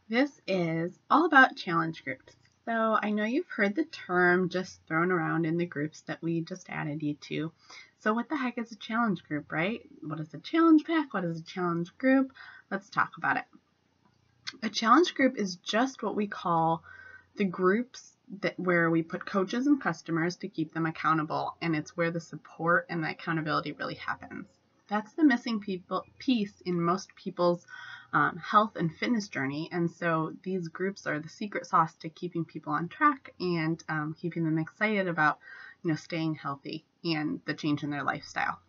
This is all about challenge groups. So I know you've heard the term just thrown around in the groups that we just added you to. So what the heck is a challenge group, right? What is a challenge pack? What is a challenge group? Let's talk about it. A challenge group is just what we call the groups where we put coaches and customers to keep them accountable, and it's where the support and the accountability really happens. That's the missing piece in most people's health and fitness journey, and so these groups are the secret sauce to keeping people on track and keeping them excited about staying healthy and the change in their lifestyle.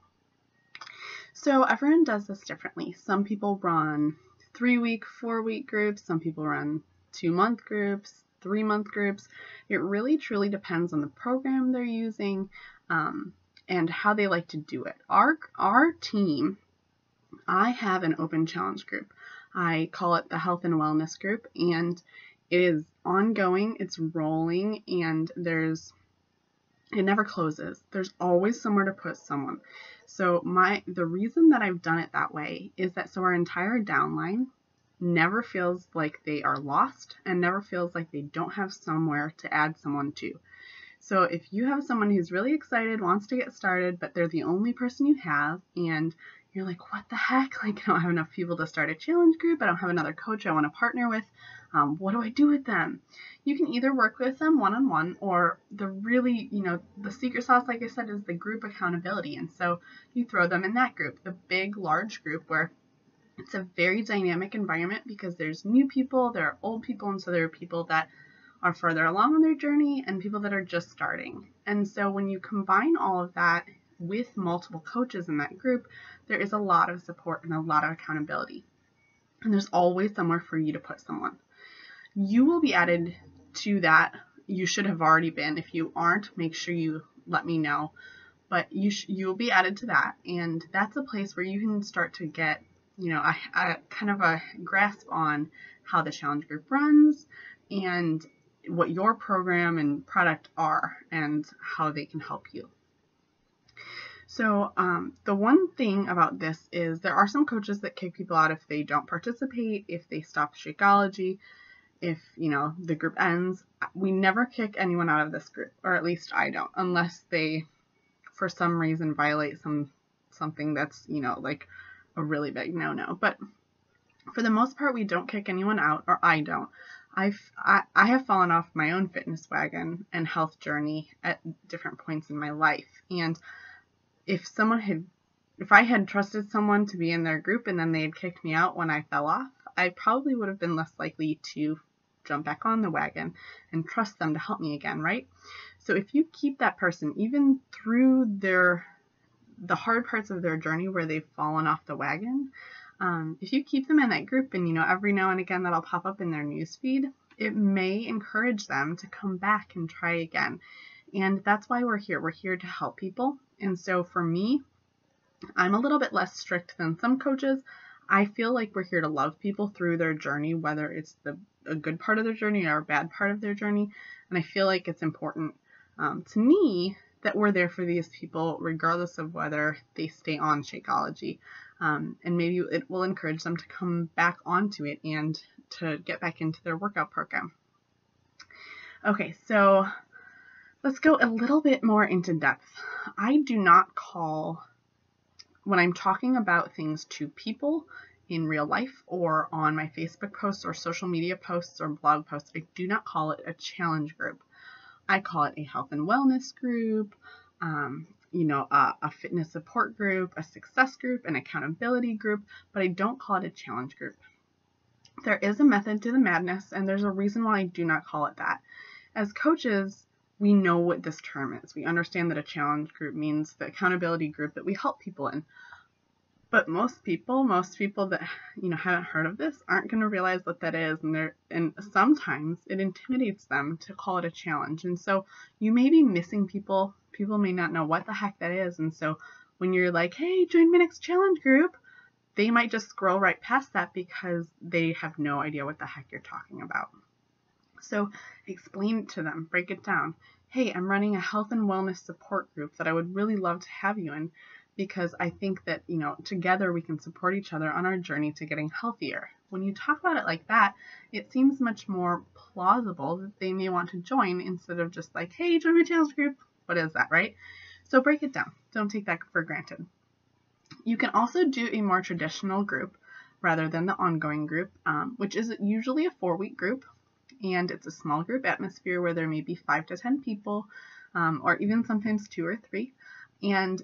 So everyone does this differently. Some people run 3-week, 4-week groups. Some people run 2-month groups, 3-month groups. It really truly depends on the program they're using and how they like to do it. Our team, I have an open challenge group. I call it the Health and Wellness Group, and it is ongoing. It's rolling, and it never closes. There's always somewhere to put someone. So the reason that I've done it that way is that so our entire downline never feels like they are lost and never feels like they don't have somewhere to add someone to. So if you have someone who's really excited, wants to get started, but they're the only person you have, and you're like, what the heck? Like, I don't have enough people to start a challenge group. I don't have another coach I want to partner with. What do I do with them? You can either work with them one-on-one, or the secret sauce, like I said, is the group accountability. And so you throw them in that group, the big, large group where it's a very dynamic environment because there's new people, there are old people, and so there are people that are further along on their journey and people that are just starting. And so when you combine all of that with multiple coaches in that group, there is a lot of support and a lot of accountability. And there's always somewhere for you to put someone. You will be added to that. You should have already been. If you aren't, make sure you let me know. But you'll be added to that. And that's a place where you can start to get, a kind of a grasp on how the challenge group runs and what your program and product are and how they can help you. So the one thing about this is there are some coaches that kick people out if they don't participate, if they stop Shakeology, if, the group ends. We never kick anyone out of this group, or at least I don't, unless they, for some reason, violate something that's, like a really big no-no. But for the most part, we don't kick anyone out, or I don't. I have fallen off my own fitness wagon and health journey at different points in my life. And if I had trusted someone to be in their group and then they had kicked me out when I fell off, I probably would have been less likely to jump back on the wagon and trust them to help me again, right? So if you keep that person even through the hard parts of their journey where they've fallen off the wagon, if you keep them in that group and, every now and again that'll pop up in their newsfeed, it may encourage them to come back and try again. And that's why we're here. We're here to help people. And so for me, I'm a little bit less strict than some coaches. I feel like we're here to love people through their journey, whether it's a good part of their journey or a bad part of their journey. And I feel like it's important to me that we're there for these people, regardless of whether they stay on Shakeology. And maybe it will encourage them to come back onto it and to get back into their workout program. Okay, so let's go a little bit more into depth. I do not call, when I'm talking about things to people in real life or on my Facebook posts or social media posts or blog posts, I do not call it a challenge group. I call it a health and wellness group, a fitness support group, a success group, an accountability group, but I don't call it a challenge group. There is a method to the madness, and there's a reason why I do not call it that. As coaches, we know what this term is. We understand that a challenge group means the accountability group that we help people in. But most people that haven't heard of this aren't going to realize what that is, and sometimes it intimidates them to call it a challenge. And so you may be missing people. People may not know what the heck that is. And so when you're like, hey, join my next challenge group, they might just scroll right past that because they have no idea what the heck you're talking about. So explain it to them, break it down. Hey, I'm running a health and wellness support group that I would really love to have you in, because I think that, together we can support each other on our journey to getting healthier. When you talk about it like that, it seems much more plausible that they may want to join instead of just like, hey, join my challenge group. What is that, right? So break it down. Don't take that for granted. You can also do a more traditional group rather than the ongoing group, which is usually a 4-week group, and it's a small group atmosphere where there may be 5 to 10 people, or even sometimes 2 or 3, and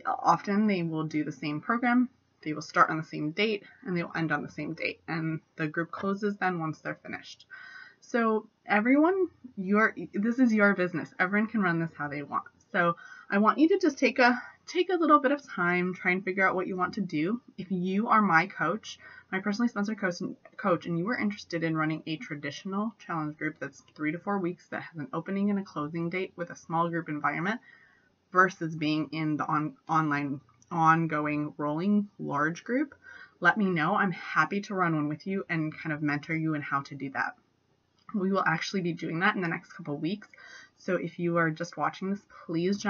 often they will do the same program. They will start on the same date and they will end on the same date, and the group closes then once they're finished. So everyone, this is your business. Everyone can run this how they want. So I want you to just take a little bit of time, try and figure out what you want to do. If you are my coach, my personally sponsored coach, and you are interested in running a traditional challenge group that's 3 to 4 weeks that has an opening and a closing date with a small group environment versus being in the online ongoing rolling large group, let me know. I'm happy to run one with you and kind of mentor you in how to do that. We will actually be doing that in the next couple of weeks. So if you are just watching this, please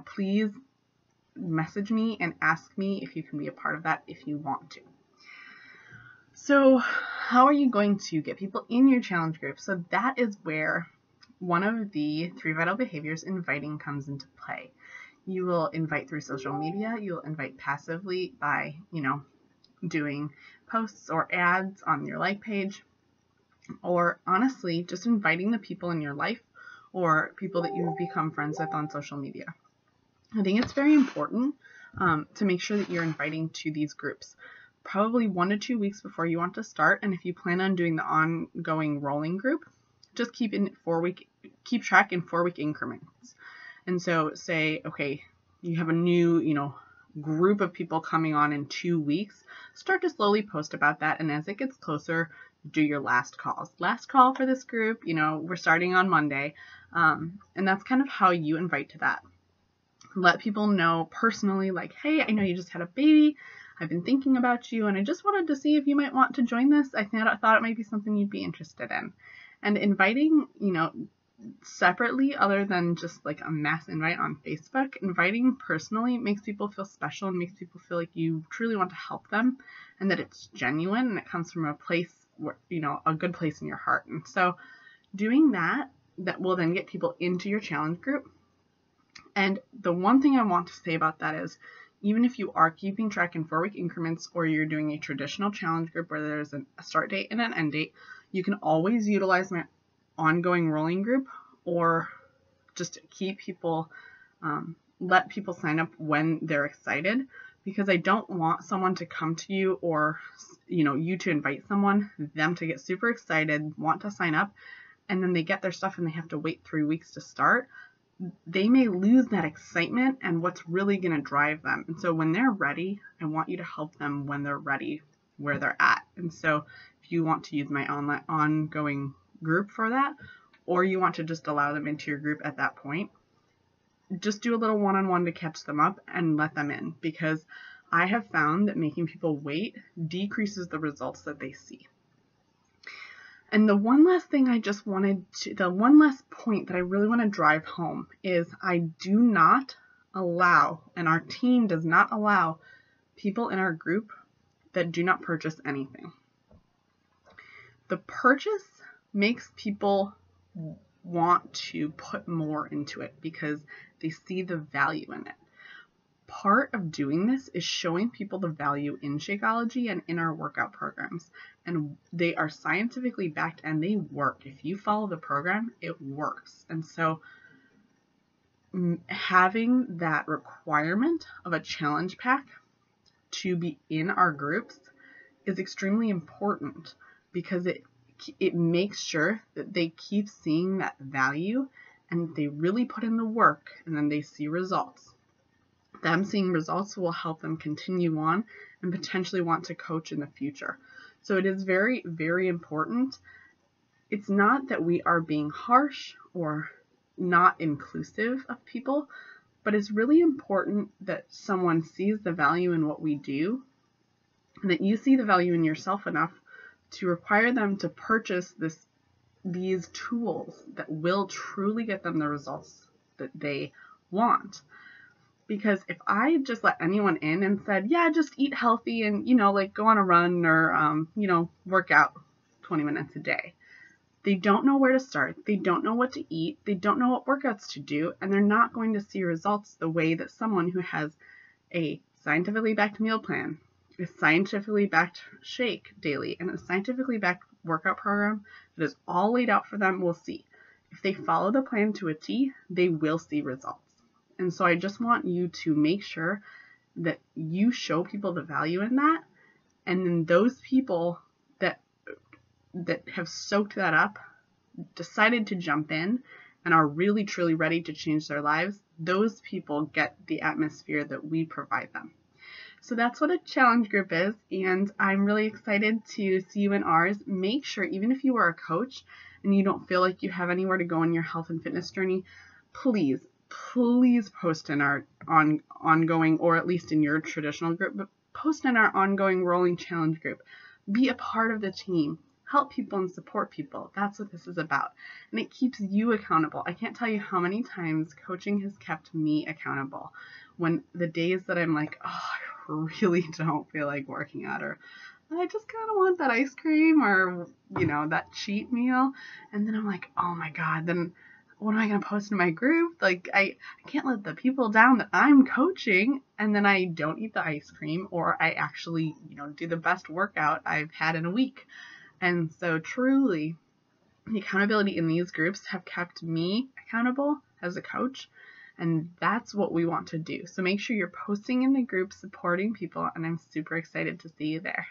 please message me and ask me if you can be a part of that if you want to. So how are you going to get people in your challenge group? So that is where one of the 3 vital behaviors, inviting, comes into play. You will invite through social media. You'll invite passively by, doing posts or ads on your like page, or honestly, just inviting the people in your life or people that you've become friends with on social media. I think it's very important to make sure that you're inviting to these groups probably 1 to 2 weeks before you want to start. And if you plan on doing the ongoing rolling group, just keep track in 4-week increments. And so say, okay, you have a new, group of people coming on in 2 weeks, start to slowly post about that. And as it gets closer, do your last calls. Last call for this group, we're starting on Monday. And that's kind of how you invite to that. Let people know personally, like, hey, I know you just had a baby. I've been thinking about you, and I just wanted to see if you might want to join this. I thought it might be something you'd be interested in. And inviting, separately, other than just like a mass invite on Facebook, inviting personally makes people feel special and makes people feel like you truly want to help them and that it's genuine and it comes from a place where, a good place in your heart. And so doing that will then get people into your challenge group. And the one thing I want to say about that is, even if you are keeping track in 4-week increments or you're doing a traditional challenge group where there's a start date and an end date, you can always utilize my ongoing rolling group, or just keep people, let people sign up when they're excited, because I don't want someone to come to you or, you to invite someone, them to get super excited, want to sign up, and then they get their stuff and they have to wait 3 weeks to start. They may lose that excitement and what's really going to drive them. And so when they're ready, I want you to help them when they're ready where they're at. And so if you want to use my ongoing group for that, or you want to just allow them into your group at that point, just do a little one-on-one to catch them up and let them in, because I have found that making people wait decreases the results that they see. And the one last thing the one last point that I really want to drive home is I do not allow, and our team does not allow, people in our group that do not purchase anything. The purchase makes people want to put more into it because they see the value in it. Part of doing this is showing people the value in Shakeology and in our workout programs. And they are scientifically backed and they work. If you follow the program, it works. And so having that requirement of a challenge pack to be in our groups is extremely important, because it makes sure that they keep seeing that value and they really put in the work, and then they see results. Them seeing results will help them continue on and potentially want to coach in the future. So it is very, very important. It's not that we are being harsh or not inclusive of people, but it's really important that someone sees the value in what we do, and that you see the value in yourself enough to require them to purchase these tools that will truly get them the results that they want. Because if I just let anyone in and said, yeah, just eat healthy and, like go on a run or, work out 20 minutes a day, they don't know where to start. They don't know what to eat. They don't know what workouts to do. And they're not going to see results the way that someone who has a scientifically backed meal plan, a scientifically backed shake daily, and a scientifically backed workout program that is all laid out for them will see. If they follow the plan to a T, they will see results. And so I just want you to make sure that you show people the value in that. And then those people that have soaked that up, decided to jump in, and are really truly ready to change their lives, those people get the atmosphere that we provide them. So that's what a challenge group is, and I'm really excited to see you in ours. Make sure, even if you are a coach and you don't feel like you have anywhere to go in your health and fitness journey, please post in our ongoing, or at least in your traditional group, but post in our ongoing rolling challenge group. Be a part of the team. Help people and support people. That's what this is about. And it keeps you accountable. I can't tell you how many times coaching has kept me accountable. When the days that I'm like, oh, I really don't feel like working out, or I just kind of want that ice cream, or, that cheat meal. And then I'm like, oh my God, then what am I going to post in my group? Like, I can't let the people down that I'm coaching. And then I don't eat the ice cream, or I actually, do the best workout I've had in a week. And so truly, the accountability in these groups have kept me accountable as a coach, and that's what we want to do. So make sure you're posting in the group, supporting people, and I'm super excited to see you there.